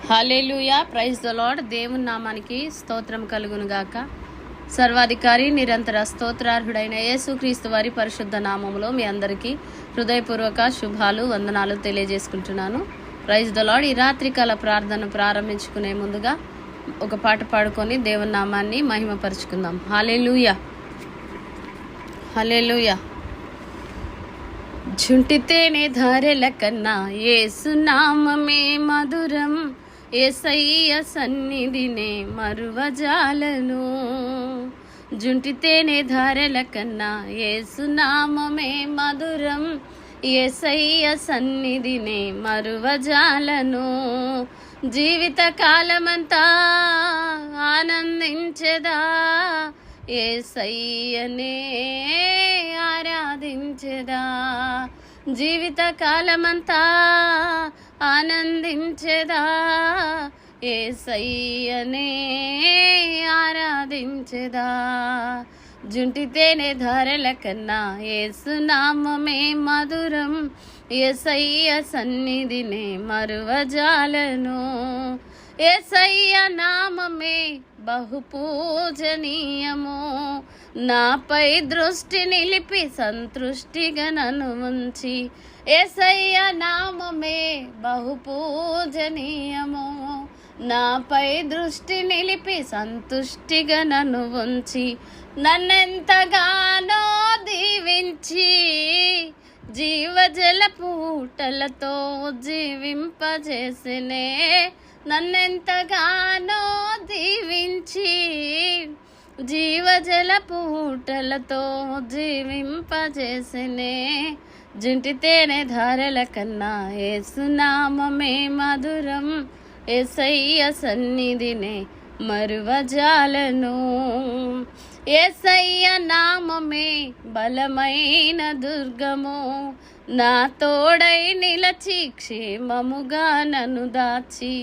Hallelujah, praise the lord. దేవుని నామానికి స్తోత్రం కలుగును గాక. సర్వాధికారి నిరంతర స్తోత్రార్హుడైన యేసుక్రీస్తు వారి పరిశుద్ధ నామములో మీ అందరికీ హృదయపూర్వక శుభాలు, వందనాలు తెలియజేసుకుంటున్నాను. Praise the lord. ఈ రాత్రికాల ప్రార్థన ప్రారంభించుకునే ముందుగా ఒక పాట పాడుకొని దేవుని నామాన్ని మహిమపరుచుకుందాం. హల్లెలూయా, హల్లెలూయా. ఝుంటితేనే ధారెల కన్నా యేసు నామమే మధురం, యేసయ్య సన్నిధినే మరువజాలను. జుంటితేనే ధారెల కన్నా యేసు నామమే మధురం, యేసయ్య సన్నిధినే మరువజాలను. జీవిత కాలమంతా ఆనందించెదా, యేసయ్యనే ఆరాధించెదా. జీవిత కాలమంతా ఆనందించెదా, యేసయ్యనే ఆరాధించెదా. జుంటితేనే ధారల కన్నా యేసు నామమే మధురం, యేసయ్య సన్నిధినే మరువజాలను. యేసయ్య నామమే బహు పూజనీయము, నాపై దృష్టి నిలిపి సంతృష్టిగా నన్ను ఉంచి. యేసయ్య నామమే బహు పూజనీయము, నాపై దృష్టి నిలిపి సంతుష్టిగా నన్ను ఉంచి. నన్నెంతగానో దీవించి జీవజల పూటలతో జీవింపజేసినే. నన్నెంతగానో దీవించి జీవజల పూటలతో జీవింపజేసినే. జుంటితేనే ధారల కన్నా యేసు నామమే మధురం, యేసయ్య సన్నిధినే మరువజాలను. యేసయ్య నామమే బలమైన దుర్గము, నా తోడై నిలచి క్షేమముగా నన్ను దాచి.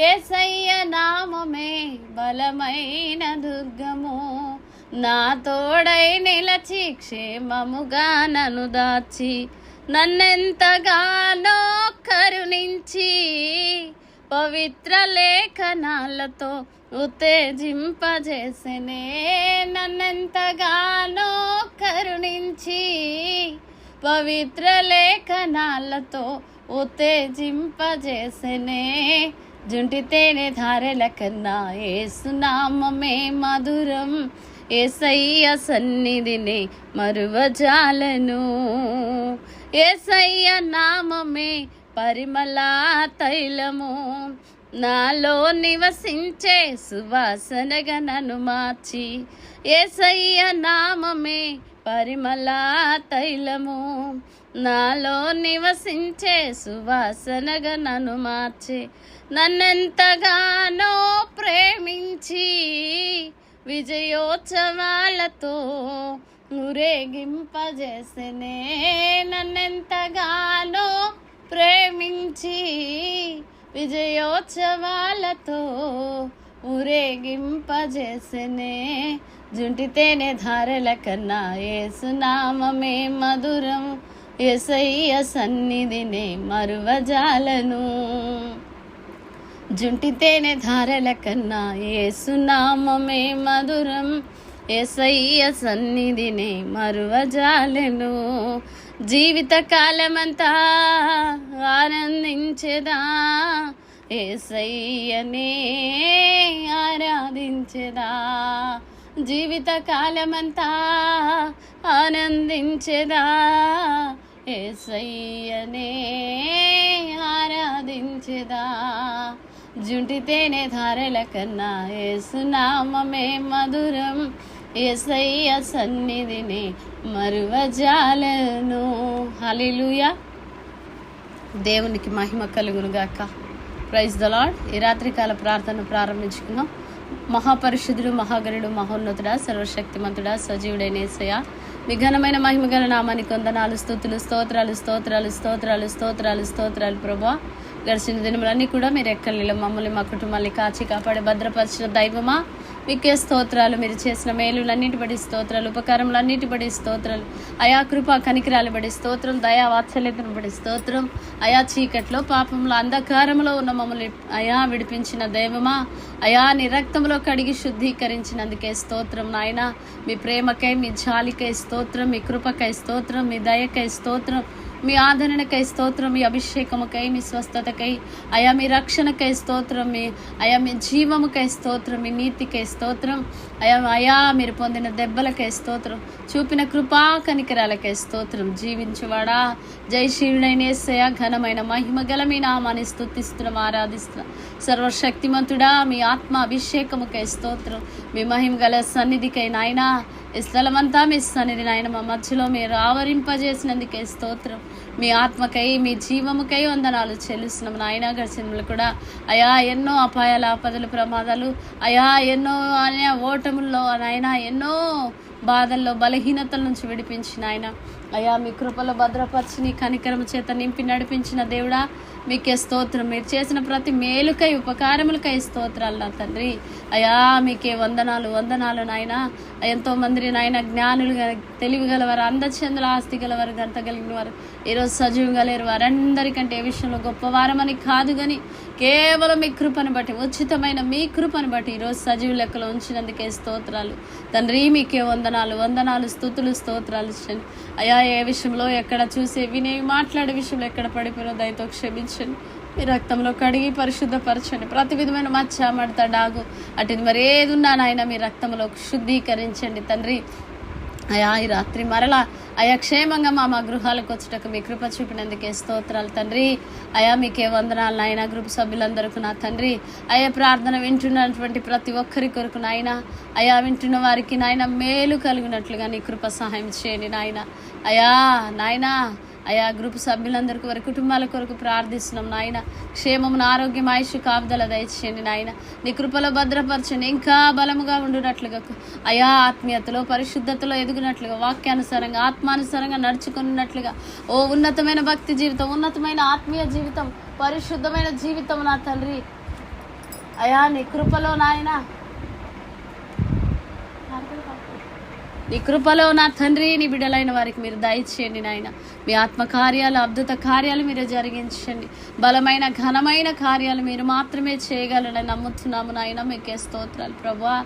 యేసయ్య నామమే బలమైన దుర్గము, నా తోడై నిలచి క్షేమముగా నన్ను దాచి. నన్నెంతగానో కరుణించి పవిత్ర లేఖనాలతో ఉత్తేజింపజేసినే. నన్నెంతగానో కరుణించి పవిత్ర లేఖనాలతో ఉత్తేజింపజేసినే. జుంటితేనే ధారెల కన్నా యేసు నామమే మధురం, యేసయ్య సన్నిధినే మరువజాలను. యేసయ్య నామమే పరిమళ తైలము, నాలో నివసించే సువాసనగా నన్ను మార్చి. యేసయ్య నామమే పరిమళ తైలము, నాలో నివసించే సువాసనగా నన్ను మార్చే. నన్నెంతగానో ప్రేమించి విజయోత్సవాలతో ఊరేగింపజేసినే. నన్నెంతగానో ప్రేమించి విజయోత్సవాలతో ఊరేగింపజేసినే. జుంటితేనే ధారల కన్నా యేసు నామమే మధురం, యేసయ్య సన్నిధినే మరువజాలను. జుంటితేనే ధారల కన్నా యేసు నామమే మధురం, యేసయ్య సన్నిధినే మరువజాలను. జీవిత కాలమంతా ఆనందించెదా, యేసయ్యనే ఆరాధించెదా. జీవిత కాలమంతా ఆనందించెదా, యేసయ్యనే ఆరాధించెదా. జుంటితేనే ధారల కన్నా యేసు నామమే మధురం, యేసయ్య సన్నిధిని మరువజాలను. హల్లెలూయా, దేవునికి మహిమ కలుగును గాక. Praise the lord. ఈ రాత్రికాల ప్రార్థన ప్రారంభించుకున్నాం. మహాపరిశుద్ధుడు, మహాగణుడు, మహోన్నతుడా, సర్వశక్తిమంతుడా, సజీవుడైన యేసయ్య, మీ ఘనమైన మహిమగల నామానికి వందనాలు, స్తుతులు, స్తోత్రాలు స్తోత్రాలు స్తోత్రాలు స్తోత్రాలు స్తోత్రాలు ప్రభువా. గడిచిన దినములన్నీ కూడా మీరు ఎక్కడిలో మమ్మల్ని మా కుటుంబాన్ని కాచి కాపాడి భద్రపరిచిన దైవమా, మీకే స్తోత్రాలు. మీరు చేసిన మేలులన్నిటి బడి స్తోత్రాలు, ఉపకారములన్నిటి బడి స్తోత్రాలు. అయా కృప కనికరాలు బడి స్తోత్రం, దయా వాత్సల్యతను బడి స్తోత్రం. అయా చీకట్లో పాపంలో అంధకారంలో ఉన్న మమ్మల్ని అయా విడిపించిన దైవమా, అయా నీ రక్తంలో కడిగి శుద్ధీకరించినందుకే స్తోత్రం నాయన. మీ ప్రేమకై, మీ జాలికై స్తోత్రం, మీ కృపకై స్తోత్రం, మీ దయకై స్తోత్రం, మీ ఆదరణకై స్తోత్రం, మీ అభిషేకముకై, మీ స్వస్థతకై, అయా మీ రక్షణకై స్తోత్రం, మీ జీవముకై స్తోత్రం, మీ నీతికై స్తోత్రం, అయా మీరు పొందిన దెబ్బలకై స్తోత్రం, చూపిన కృపా కనికరాలకై స్తోత్రం. జీవించువాడా, జయశీలుడైన యేసయ్య, ఘనమైన మహిమ గల మీ నామాన్ని స్తుతిస్తున్నాం, ఆరాధిస్తున్నాం. సర్వశక్తిమంతుడా, మీ ఆత్మ అభిషేకముకై స్తోత్రం, మీ మహిమ గల సన్నిధికై నాయనా, ఈ స్థలమంతా మీ సన్నిధి నాయన, మా మధ్యలో మీరు ఆవరింపజేసినందుకే స్తోత్రం. మీ ఆత్మకై, మీ జీవముకై వందనాలు చెల్లిస్తున్నాం నాయన. గడిచినలు కూడా అయా ఎన్నో అపాయాలు, ఆపదలు, ప్రమాదాలు, అయా ఎన్నో అనే ఓటముల్లో నాయన, ఎన్నో బాధల్లో, బలహీనతల నుంచి విడిపించిన ఆయన అయా మీ కృపలో భద్రపరిచి నీ కనికరము చేత నింపి నడిపించిన దేవుడా, మీకే స్తోత్రం. మీరు చేసిన ప్రతి మేలుకై, ఉపకారములకై స్తోత్రాలు నా తండ్రి. అయా మీకే వందనాలు, వందనాలు నాయన. ఎంతోమంది నాయన జ్ఞానులు, తెలివి గలవారు, అందచందుల ఆస్తి గలవారు, గంత కలిగిన వారు ఈరోజు సజీవంగా లేరు. వారందరికంటే ఏ విషయంలో గొప్పవారమని కాదు కానీ కేవలం మీ కృపను బట్టి, ఉచితమైన మీ కృపను బట్టి ఈరోజు సజీవ లెక్కలో ఉంచినందుకే స్తోత్రాలు తండ్రి. మీకే వందనాలు, వందనాలు, స్తుతులు, స్తోత్రాలు ఇచ్చండి అయా. ఏ విషయంలో ఎక్కడ చూసే, వినే, మాట్లాడే విషయంలో ఎక్కడ పడిపోయినో దయతో క్షమించండి. మీ రక్తంలో కడిగి పరిశుద్ధపరచండి. ప్రతి విధమైన మచ్చ, మడత, డాగు అటుది మరి ఏది ఉన్నా నాయన మీ రక్తంలో శుద్ధీకరించండి తండ్రి. అయా ఈ రాత్రి మరలా అయా క్షేమంగా మా గృహాలకు వచ్చేటకు మీ కృప చూపినందుకే స్తోత్రాలు తండ్రి. అయా మీకే వందనాలు నాయన. గ్రూప్ సభ్యులందరికీ నా తండ్రి అయా ప్రార్థన వింటున్నటువంటి ప్రతి ఒక్కరి కొరకు నాయన, అయా వింటున్న వారికి నాయన మేలు కలిగినట్లుగా నీ కృప సహాయం చేయండి నాయన. అయా నాయన, అయా గ్రూప్ సభ్యులందరికీ, వారి కుటుంబాల కొరకు ప్రార్థిస్తున్నాం నాయన. క్షేమమును, ఆరోగ్యం, ఆయుష్ కాపుదల దయచేయండి నాయన. నీ కృపలో భద్రపరచండి. ఇంకా బలముగా ఉండునట్లుగా అయా, ఆత్మీయతలో, పరిశుద్ధతలో ఎదుగునట్లుగా, వాక్యానుసారంగా, ఆత్మానుసారంగా నడుచుకున్నట్లుగా, ఓ ఉన్నతమైన భక్తి జీవితం, ఉన్నతమైన ఆత్మీయ జీవితం, పరిశుద్ధమైన జీవితం నా తండ్రి. అయా నీ కృపలో నాయన, నీ కృపలో నా తండ్రి, నీ బిడ్డలైన వారికి మీరు దయచేయండి నాయన. మీ ఆత్మ కార్యాలు, అద్భుత కార్యాలు మీరు జరిగించండి. బలమైన, ఘనమైన కార్యాలు మీరు మాత్రమే చేయగలరని నమ్ముతున్నాము నాయన. మీకే స్తోత్రాలు ప్రభువా.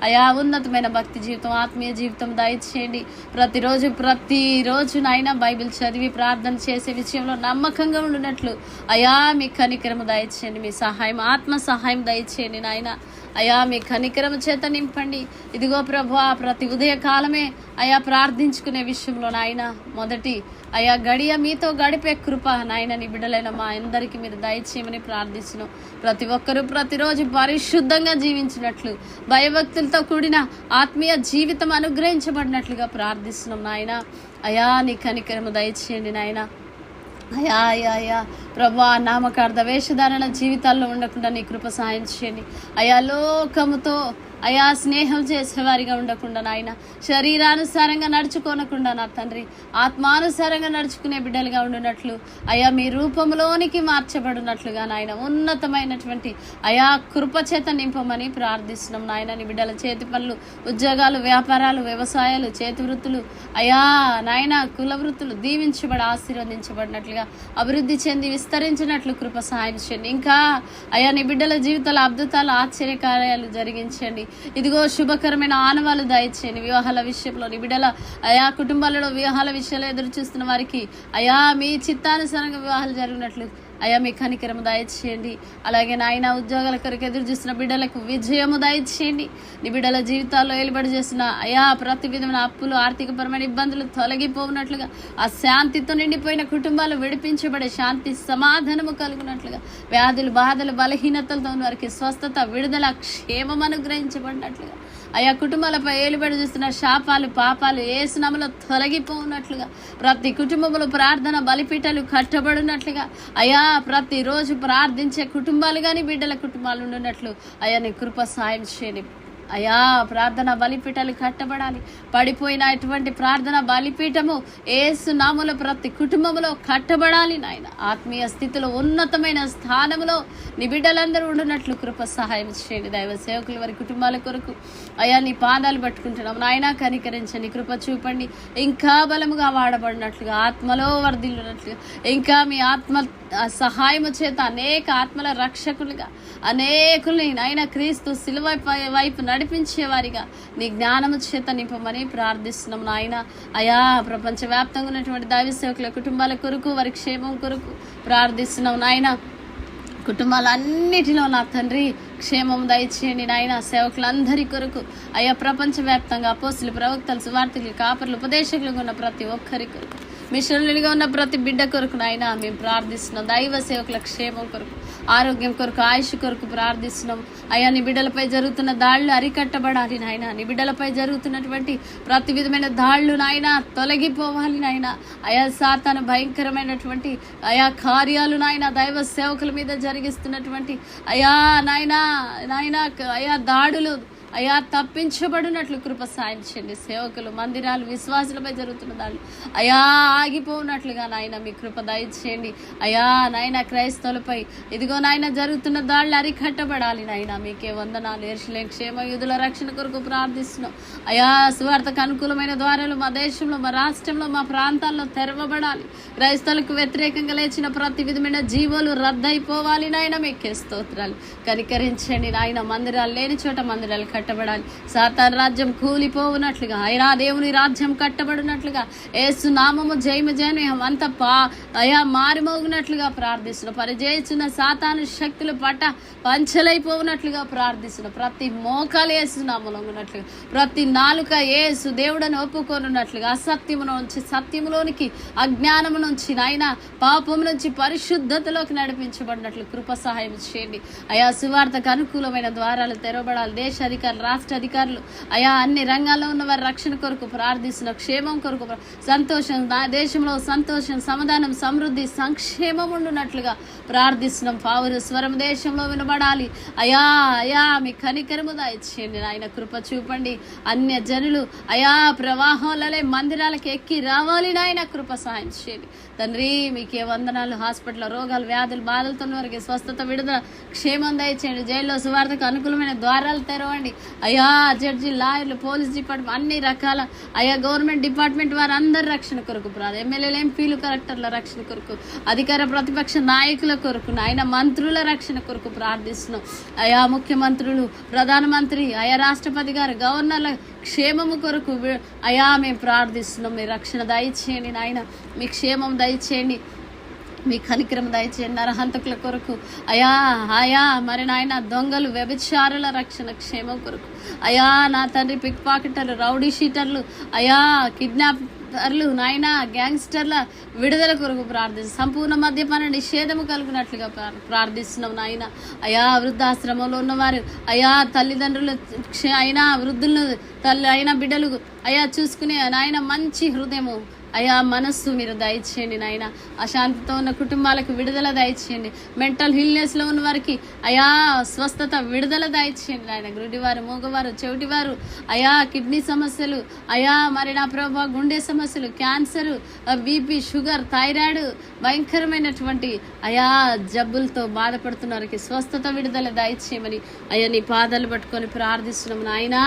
అయా ఉన్నతమైన భక్తి జీవితం, ఆత్మీయ జీవితం దయచేయండి. ప్రతిరోజు నాయన బైబిల్ చదివి ప్రార్థన చేసే విషయంలో నమ్మకంగా ఉండినట్లు అయా మీ కనికరము దయచేయండి. మీ సహాయం, ఆత్మ సహాయం దయచేయండి నాయన. అయా మీ కనికరము చేత నింపండి. ఇదిగో ప్రభువా, ప్రతి ఉదయ కాలమే అయా ప్రార్థించుకునే విషయంలో నాయన మొదటి అయా గడియ మీతో గడిపే కృప నాయన నీ బిడ్డలైన మా అందరికీ మీరు దయచేయమని ప్రార్థిస్తున్నాం. ప్రతి ఒక్కరూ ప్రతిరోజు పరిశుద్ధంగా జీవించినట్లు, భయభక్తులతో కూడిన ఆత్మీయ జీవితం అనుగ్రహించబడినట్లుగా ప్రార్థిస్తున్నాం నాయన. అయా నీ కనికరము దయచేయండి నాయన. అయా అయా అయా ప్రభా, నామకార్థ వేషధారణ జీవితాల్లో ఉండకుండా నీ కృప సహాయం చేయండి. అయా లోకముతో అయా స్నేహం చేసేవారిగా ఉండకుండా నాయన, శరీరానుసారంగా నడుచుకోనకుండా నా తండ్రి ఆత్మానుసారంగా నడుచుకునే బిడ్డలుగా ఉండినట్లు అయా మీ రూపంలోనికి మార్చబడినట్లుగా నాయన ఉన్నతమైనటువంటి అయా కృప చేత నింపమని ప్రార్థిస్తున్నాం నాయన. నీ బిడ్డల చేతి పనులు, ఉద్యోగాలు, వ్యాపారాలు, వ్యవసాయాలు, చేతి వృత్తులు అయా నాయన కుల వృత్తులు దీవించబడి ఆశీర్వదించబడినట్లుగా, అభివృద్ధి చెంది విస్తరించినట్లు కృప సహాయం చేయండి. ఇంకా అయా నీ బిడ్డల జీవితాల అద్భుతాలు, ఆశ్చర్యకార్యాలు జరిగించండి. ఇదిగో శుభకరమైన ఆనవాళ్ళు దయచేయండి. వివాహాల విషయంలో నీ బిడ్డల అయా కుటుంబాలలో వివాహాల విషయాలు ఎదురు చూస్తున్న వారికి అయా మీ చిత్తానుసారంగా వివాహాలు జరిగినట్లు అయా మీ కనికరము దయచేయండి. అలాగే నాయన ఉద్యోగాల కొరకు ఎదురు చూస్తున్న బిడ్డలకు విజయము దయచేయండి. నీ బిడ్డల జీవితాల్లో ఏలుబడి చేసిన అయా ప్రతి విధమైన అప్పులు, ఆర్థికపరమైన ఇబ్బందులు తొలగిపోవునట్లుగా, ఆ శాంతితో నిండిపోయిన కుటుంబాలు విడిపించబడే శాంతి సమాధానము కలుగునట్లుగా, వ్యాధులు, బాధలు, బలహీనతలతో ఉన్న వారికి స్వస్థత, విడుదల, క్షేమం అనుగ్రహించబడినట్లుగా, ఆయా కుటుంబాలపై ఏలుబడి చూస్తున్న శాపాలు, పాపాలు యేసు నామములో తొలగిపోవునట్లుగా, ప్రతి కుటుంబంలో ప్రార్థన బలిపీఠాలు కట్టబడినట్లుగా, అయా ప్రతిరోజు ప్రార్థించే కుటుంబాలు కానీ బిడ్డల కుటుంబాలు ఉండినట్లు అయా నీ కృప సాయం చేయండి. అయా ప్రార్థన బలిపీఠాలు కట్టబడాలి. పడిపోయిన అటువంటి ప్రార్థన బలిపీఠము యేసు నామములో ప్రతి కుటుంబంలో కట్టబడాలి నాయన. ఆత్మీయ స్థితిలో ఉన్నతమైన స్థానంలో నీ బిడ్డలందరూ ఉండునట్లు కృప సహాయం చేయండి. దైవ సేవకులు వారి కుటుంబాల కొరకు అయా నీ పాదాలు పట్టుకుంటున్నాం నాయన. కనికరించండి, కృప చూపండి. ఇంకా బలముగా వాడబడినట్లుగా, ఆత్మలో వర్ధిల్లునట్లుగా, ఇంకా మీ ఆత్మ సహాయము చేత అనేక ఆత్మల రక్షకులుగా అనేకుల్ని నాయన క్రీస్తు సిలువ వైపు నడిపించేవారిగా నీ జ్ఞానము చేత నింపమని ప్రార్థిస్తున్నాం నాయన. అయా ప్రపంచవ్యాప్తంగా ఉన్నటువంటి దైవ సేవకుల కుటుంబాల కొరకు, వారి క్షేమం కొరకు ప్రార్థిస్తున్నాం నాయన. కుటుంబాలన్నిటిలో నా తండ్రి క్షేమం దయచేయండి నాయన. సేవకులందరి కొరకు అయా ప్రపంచవ్యాప్తంగా అపోస్తులు, ప్రవక్తలు, సువార్తికులు, కాపర్లు, ఉపదేశకులుగా ఉన్న ప్రతి ఒక్కరి కొరకు, మిషనరీలుగా ఉన్న ప్రతి బిడ్డ కొరకు నాయన మేము ప్రార్థిస్తున్నాం. దైవ సేవకుల క్షేమం కొరకు, ఆరోగ్యం కొరకు, ఆయుష్ కొరకు ప్రార్థిస్తున్నాం. అయ్యా నీ బిడ్డలపై జరుగుతున్న దాడులు అరికట్టబడాలి నాయన. నీ బిడ్డలపై జరుగుతున్నటువంటి ప్రతి విధమైన దాడులు నాయన తొలగిపోవాలి నాయన. అయా సాతాను భయంకరమైనటువంటి అయా కార్యాలు నాయన దైవ సేవకుల మీద జరిగిస్తున్నటువంటి అయా నాయన అయా దాడులు అయా తప్పించబడినట్లు కృప సాయం చేయండి. సేవకులు, మందిరాలు, విశ్వాసులపై జరుగుతున్న దాడులు అయా ఆగిపోనట్లుగా నాయన మీ కృప దయచేయండి. అయా నాయన క్రైస్తవులపై ఇదిగో నాయన జరుగుతున్న దాడులు అరికట్టబడాలి నాయన. మీకే వందనాలు. యెరూషలేము క్షేమ యూదుల రక్షణ కొరకు ప్రార్థిస్తున్నాం. అయా సువార్తకు అనుకూలమైన ద్వారాలు మా దేశంలో, మా రాష్ట్రంలో, మా ప్రాంతాల్లో తెరవబడాలి. క్రైస్తవులకు వ్యతిరేకంగా లేచిన ప్రతి విధమైన జీవోలు రద్దయిపోవాలి నాయన. మీకే స్తోత్రాలు. కనికరించండి నాయన. మందిరాలు లేని చోట మందిరాలు కట్టబడాలి. సాతాను రాజ్యం కూలిపోవునట్లుగా అయినా దేవుని రాజ్యం కట్టబడినట్లుగా యేసు నామము జయము జయం అంత అయా మారిమోగినట్లుగా ప్రార్థిస్తున్నాం. పరిచయిస్తున్న సాతాను శక్తులు పంచలైపోవునట్లుగా ప్రార్థిస్తున్నాం. ప్రతి మోకాలు యేసు నామములో ఉన్నట్లుగా, ప్రతి నాలుక యేసు దేవుడని ఒప్పుకోనున్నట్లుగా, అసత్యము నుంచి సత్యములోనికి, అజ్ఞానము నుంచి నాయన పాపము నుంచి పరిశుద్ధతలోకి నడిపించబడినట్లు కృప సహాయం చేయండి. అయా సువార్తకు అనుకూలమైన ద్వారాలు తెరవబడాలి. దేశ అధికారులు, రాష్ట్ర అధికారులు అయా అన్ని రంగాల్లో ఉన్న వారి రక్షణ కొరకు ప్రార్థిస్తున్న, క్షేమం కొరకు సంతోషం, దేశంలో సంతోషం, సమాధానం, సమృద్ధి, సంక్షేమం ఉండునట్లుగా ప్రార్థిస్తున్నాం. పావురు స్వరం దేశంలో వినబడాలి. అయా అయా మీ కనికరము దయచేయండి నాయన. కృప చూపండి. అన్య జనులు అయా ప్రవాహంలోనే మందిరాలకు ఎక్కి రావాలి నాయన. కృప సహాయం చేయండి తండ్రి. మీకే వందనాలు. హాస్పిటల్ రోగాలు, వ్యాధులు, బాధలతో వారికి స్వస్థత, విడుదల, క్షేమం దయచేయండి. జైల్లో సువార్తకు అనుకూలమైన ద్వారాలు తెరవండి. అయా జడ్జి, లాయర్లు, పోలీస్ డిపార్ట్మెంట్, అన్ని రకాల అయా గవర్నమెంట్ డిపార్ట్మెంట్ వారు అందరి రక్షణ కొరకు ఎమ్మెల్యేలు, ఎంపీలు, కలెక్టర్ల రక్షణ కొరకు, అధికార ప్రతిపక్ష నాయకుల కొరకు నాయన మంత్రుల రక్షణ కొరకు ప్రార్థిస్తున్నాం. అయా ముఖ్యమంత్రులు, ప్రధానమంత్రి, అయా రాష్ట్రపతి గారు, గవర్నర్ల క్షేమము కొరకు అయా మేము ప్రార్థిస్తున్నాం. మీ రక్షణ దయచేయండి నాయన. మీ క్షేమం దయచేయండి. మీ కనికరం దయచేయండి. నరహంతకుల కొరకు అయా మరి నాయన దొంగలు, వ్యభిచారుల రక్షణ క్షేమం కొరకు అయా నా తండ్రి పిక్ పాకెటర్లు, రౌడీ షీటర్లు, అయా కిడ్నాపర్లు నాయన గ్యాంగ్స్టర్ల విడుదల కొరకు ప్రార్థిస్తున్నాం. సంపూర్ణ మద్యపాన నిషేధము కలిగినట్లుగా ప్రార్థిస్తున్నాం నాయన. అయా వృద్ధాశ్రమంలో ఉన్నవారు అయా తల్లిదండ్రులు అయినా వృద్ధులను తల్లి అయినా బిడ్డలు అయా చూసుకునే నాయన మంచి హృదయము అయా మనస్సు మీరు దయచేయండి నాయన. అశాంతితో ఉన్న కుటుంబాలకు విడుదల దయచేయండి. మెంటల్ హిల్నెస్లో ఉన్న వారికి అయా స్వస్థత, విడుదల దయచేయండి నాయన. గుడ్డివారు, మూగవారు, చెవిటివారు అయా కిడ్నీ సమస్యలు అయా మరి నా ప్రభా గుండె సమస్యలు, క్యాన్సర్, బీపీ, షుగర్, థైరాయిడ్ భయంకరమైనటువంటి అయా జబ్బులతో బాధపడుతున్న వారికి స్వస్థత, విడుదల దయచేయమని అయ్యా నీ పాదాలు పట్టుకొని ప్రార్థిస్తున్నాము నాయన.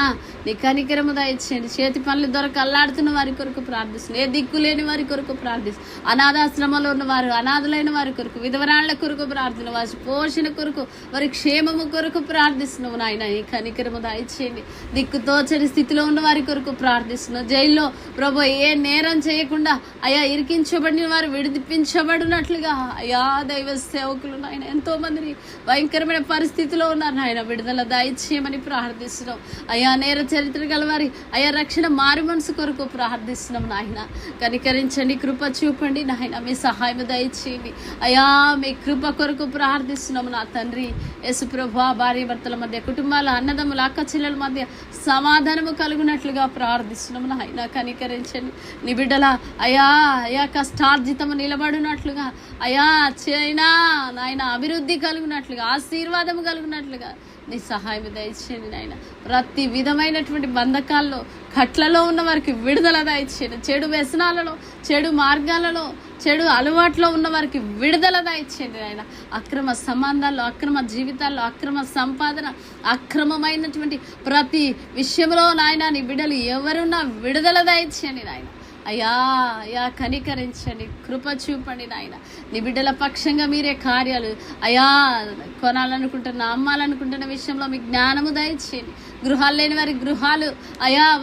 నీ కనికరము దయచేయండి. చేతి పనులు దొరక అల్లాడుతున్న వారి కొరకు ప్రార్థిస్తున్నాం. ఏ దిక్కు లేని వారి కొరకు ప్రార్థిస్తున్నాం. అనాథాశ్రమంలో ఉన్న వారు, అనాథులైన వారి కొరకు, విధవరాళ్ల కొరకు ప్రార్థన, వారి పోషణ కొరకు, వారి క్షేమము కొరకు ప్రార్థిస్తున్నాము నాయన. ఈ కనికరము దయచేయండి. దిక్కుతోచని స్థితిలో ఉన్న వారి కొరకు ప్రార్థిస్తున్నాం. జైల్లో ప్రభు ఏ నేరం చేయకుండా అయా ఇరికించబడిన వారు విడిపించబడినట్లుగా అయా దైవ సేవకులు నాయన ఎంతో మందిని భయంకరమైన పరిస్థితిలో ఉన్నారు నాయన. విడుదల దయచేయమని ప్రార్థిస్తున్నాం. అయా నేర చరిత్ర గల వారి అయా రక్షణ మారు మనసు కొరకు ప్రార్థిస్తున్నాం నాయన. కనికరించండి, కృప చూపండి నాయన. మీ సహాయం దయచేయండి అయా. మీ కృప కొరకు ప్రార్థిస్తున్నాము నా తండ్రి. యేసు ప్రభువా భార్య భర్తల మధ్య, కుటుంబాల, అన్నదమ్ముల, అక్క చెల్లెల మధ్య సమాధానము కలుగునట్లుగా ప్రార్థిస్తున్నాము నాయన. కనికరించండి. నీ బిడ్డల అయా కష్టార్జితము నిలబడినట్లుగా అయా చైనా నాయన అభివృద్ధి కలుగునట్లుగా, ఆశీర్వాదము కలుగునట్లుగా నీ సహాయం దయచేయండి నాయన. ప్రతి విధమైనటువంటి బంధకాల్లో కట్లలో ఉన్న వారికి విడుదల దయచేయండి. చెడు వ్యసనాలలో, చెడు మార్గాలలో, చెడు అలవాట్లో ఉన్న వారికి విడుదల దయచేయండి నాయన. అక్రమ సంబంధాల్లో, అక్రమ జీవితాల్లో, అక్రమ సంపాదన, అక్రమమైనటువంటి ప్రతి విషయంలో నాయన నీ బిడ్డలు ఎవరున్నా విడుదల దయచేయండి నాయన. అయ్యా కనికరించండి, కృప చూపండి నాయన. నీ బిడ్డల పక్షంగా మీరే కార్యాలు కొనాలనుకుంటున్న, అమ్మాలనుకుంటున్న విషయంలో మీ జ్ఞానము దయచేయండి. గృహాలు లేని వారికి గృహాలు,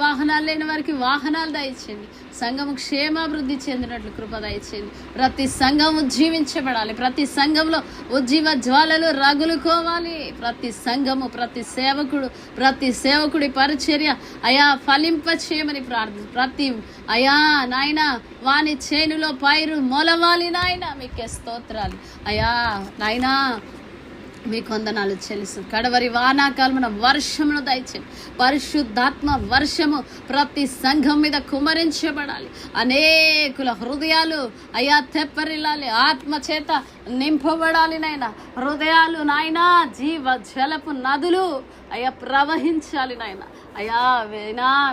వాహనాలు లేని వారికి వాహనాలు దయచేయండి. సంఘము క్షేమాభివృద్ధి చెందినట్లు కృప దయచేయండి. ప్రతి సంఘం ఉజ్జీవించబడాలి. ప్రతి సంఘంలో ఉజ్జీవ జ్వాలలు రగులుకోవాలి. ప్రతి సంఘము, ప్రతి సేవకుడి పరిచర్య ఫలింప చేయమని ప్రతి నాయన వాని చేనులో పైరు మొలవాలి నాయన. మీకే స్తోత్రాలు నాయనా. మీ కొందనాలు చెల్లిస్తూ కడవరి వానాకాలమున వర్షమును దయచేయండి. పరిశుద్ధాత్మ వర్షము ప్రతి సంఘం మీద కుమరించబడాలి. అనేకుల హృదయాలు తెప్పరిల్లాలి, ఆత్మ చేత నింపబడాలి నాయన. హృదయాలు నాయన జీవ జలపు నదులు ప్రవహించాలి నాయన.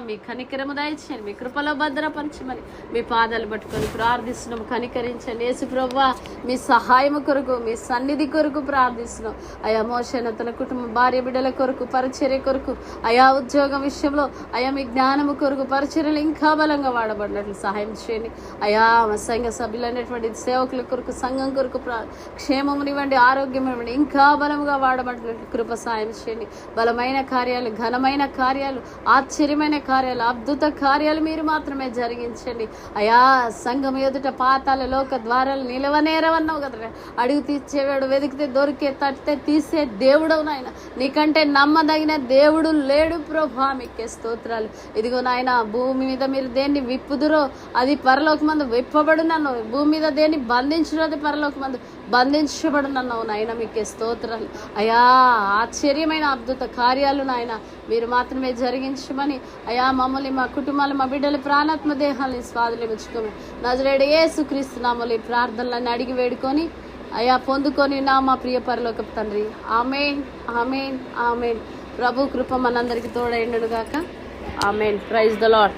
మీ కనికరము దయచేయండి. మీ కృపలో భద్రపరచమని మీ పాదాలు పట్టుకొని ప్రార్థిస్తున్నాం. కనికరించండి యేసు ప్రభువా. మీ సహాయము కొరకు, మీ సన్నిధి కొరకు ప్రార్థిస్తున్నాం. మోషేను తన కుటుంబ భార్య బిడ్డల కొరకు, పరిచర్య కొరకు, ఉద్యోగం విషయంలో మీ జ్ఞానము కొరకు, పరిచర్యలు ఇంకా బలంగా వాడబడినట్లు సహాయం చేయండి. మా సంఘ సభ్యులైనటువంటి సేవకుల కొరకు, సంఘం కొరకు క్షేమమునివ్వండి, ఆరోగ్యం ఇవ్వండి, ఇంకా బలముగా వాడబడినట్లు కృప సహాయం చేయండి. బలమైన కార్యాలు, ఘనమైన కార్యాలు, ఆశ్చర్యమైన కార్యాలు, అద్భుత కార్యాలు మీరు మాత్రమే జరిగించండి. సంఘం ఎదుట పాతాల లోక ద్వారాలు నిలవనేరవన్నావు కదా. అడుగు తీర్చేవాడు, వెతికితే దొరికే, తట్టితే తీసే దేవుడవు నాయన. నీకంటే నమ్మదగిన దేవుడు లేడు ప్రభా. మీకే స్తోత్రాలు. ఇదిగో నాయన, భూమి మీద మీరు దేన్ని విప్పుదురో అది పరలోకమందు విప్పబడునన్నావు. భూమి మీద దేన్ని బంధించురో అది పరలోకమందు బంధించబడునన్నావు నాయన. మీకే స్తోత్రాలు. ఆశ్చర్యమైన అద్భుత కార్యాలు నాయన మీరు మాత్రమే జరిగించమని మమ్మల్ని, మా కుటుంబాలు, మా బిడ్డల ప్రాణాత్మ దేహాలని స్వాధీనమించుకోమని నజరేయుడు యేసుక్రీస్తు నామములో ఈ ప్రార్థనలన్నీ అడిగి వేడుకొని పొందుకొని మా ప్రియ పరలోకపు తండ్రి. ఆమేన్, ఆమేన్, ఆమేన్. ప్రభు కృప మనందరికీ తోడైండును గాక. ఆమేన్. Praise the lord.